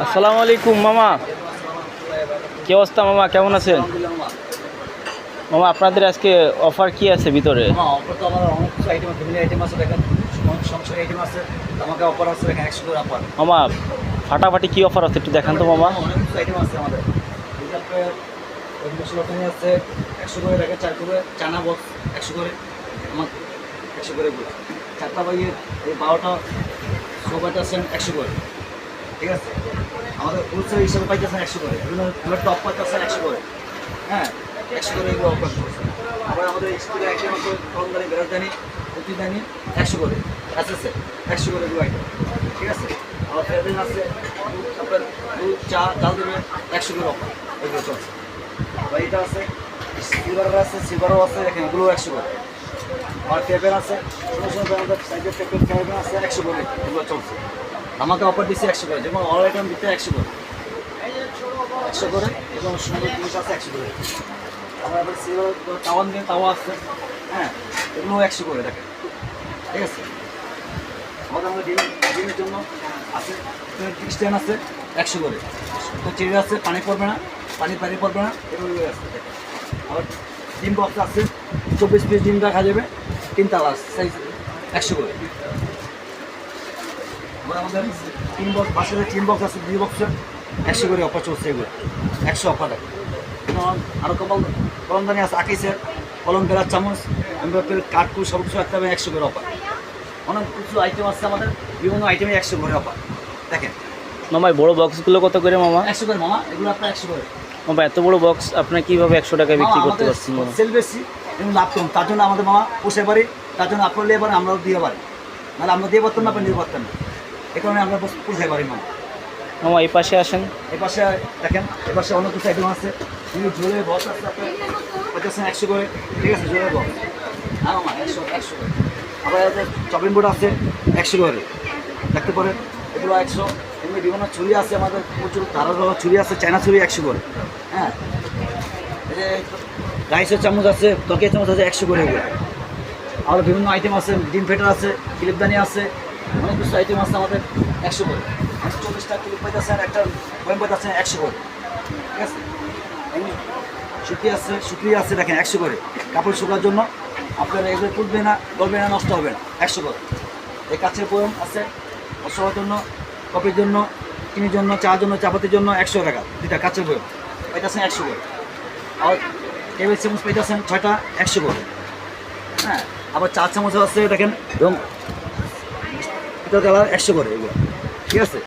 আসসালামু আলাইকুম মামা, কি অবস্থা মামা, কেমন আছেন? মামা আপনাদের আজকে অফার কি আছে ভিতরে? অফার তো আমার অনেক কিছু আইটেম ফ্যামিলি আইটেম আছে, দেখেন অনেক সংসার আইটেম আছে। আমাকে অফার আছে দেখেন 100 করে অফার। মামা ফাটাফাটি কি অফার আছে একটু দেখান তো মামা। অনেক কিছু আইটেম আছে আমাদের। এই যে আপনার মশলা টনি আছে 100 করে, দেখেন 4 করে চানা বক্স 100 করে, আমার 100 করে গুলো চারটা বাইয়ের এই 12টা সোফাতে আছেন 100 করে, ঠিক আছে। আমাদের হোলসেল হিসাবে পাইতেছেন 100 করে, এগুলো টপ পাইতেছেন 100 করে, হ্যাঁ 100 করে এগুলো অফার করছে। আবার আমাদের স্কুলের আইটেম আছে কলমদানি, বেরাজদানি, প্রতিদানি 100 করে, আছে 100 করে এগুলো আইটেম, ঠিক আছে। আমার ফেভারিট আছে আপনার দুধ চা ডাল দেবে 100 করে অফার, এগুলো চলছে। আবার এটা আছে সিলভারের আছে, সিলভারও আছে, দেখেন এগুলো 100 করে। আমার ফেভারিট আছে আমাদের সাইজের ফেভারিট আছে 100 করে, এগুলো চলছে। আমাকে অফার দিচ্ছে 100 করে, যেমন অল আইটেম দিতে 100 করে, 100 করে এবং সুন্দর জিনিস আছে 100 করে। আমরা আবার সিলভার তাওয়ান দিয়ে তাওয়া আসছে, হ্যাঁ এগুলো 100 করে, দেখেন ঠিক আছে। আমাদের ডিমের জন্য আছে স্ট্যান্ড আছে 100 করে, তো চেয়ার আছে, পানি পড়বে না, পানি পড়বে না, এগুলো আছে। আবার ডিম বক্স আছে 24 পিস ডিম রাখা যাবে, 3 তালা সাইজ 100 করে। আমাদের টিন বক্স বাসের টিন বক্স আছে 2 বক্সের 100 করে অফার চলছে, এগুলো 100 অফার থাকে। আরও কলমদানি আছে আকিসের, কলম বেলার চামচ, কাঠকুল সব কিছু একটা 100 করে অফার। অনেক কিছু আইটেম আছে আমাদের, বিভিন্ন আইটেমে 100 করে অফার, দেখেন মামা বড় বক্সগুলো কত করে মামা? 100 করে মামা, এগুলো আপনার 100 করে। মামা এত বড় বক্স আপনার কীভাবে 100 টাকায় বিক্রি করতে পারছেন মামা? সেল বেশি এবং লাভ কম, তার জন্য আমাদের মামা পোষে পারি, তার জন্য আপনার নিয়ে পারেন, আমরাও দিয়ে পারি, নাহলে আমরা দিয়ে পারতাম না, আপনি নিতে পারতেন না, এই কারণে আমরা পোষাই পারি মামা। মামা এই পাশে আসেন, এই পাশে দেখেন, এ পাশে অন্য কিছু আইটেম আছে, কিন্তু ঝোলের বক্স আছে আপনার 100 করে, ঠিক আছে, ঝোলের বক্স হ্যাঁ মামা 100 করে। আবার চপিং বোর্ড আছে 100 করে, দেখতে পারেন এগুলো 100। এমনি বিভিন্ন ছুরি আছে আমাদের, প্রচুর ধারালো ছুরি আছে, চায়না ছুরি 100 করে, হ্যাঁ এই যে রাইসের চামচ আছে, তরকারি চামচ আছে 100 করে এগুলো। আবার বিভিন্ন আইটেম আছে, ডিম ফেটার আছে, ক্লিপদানি আছে, অনেক কিছু আইটেম আছে আমাদের 100 করে। 40টা ক্লিপ পাইতেছেন, একটা বয়াম পাইতেছেন 100 করে, ঠিক আছে। এমনি শুকিয়ে আছে দেখেন 100 করে, কাপড় শুকার জন্য আপনার এগুলো তুলবে না, গলবে না, নষ্ট হবে না, 100 করে। এই কাছের বয়াম আছে সবার জন্য, কফির জন্য, চিনির জন্য, চার জন্য, চাপাতির জন্য 100 টাকা দুইটা কাছের বয়াম পাইতেছেন 100 করে। আর টেবিল চামচ পাইতেছেন 6টা 100 করে, হ্যাঁ। আবার 4 চামচ আছে দেখেন, এবং কালার 100 করে এগুলো, ঠিক আছে।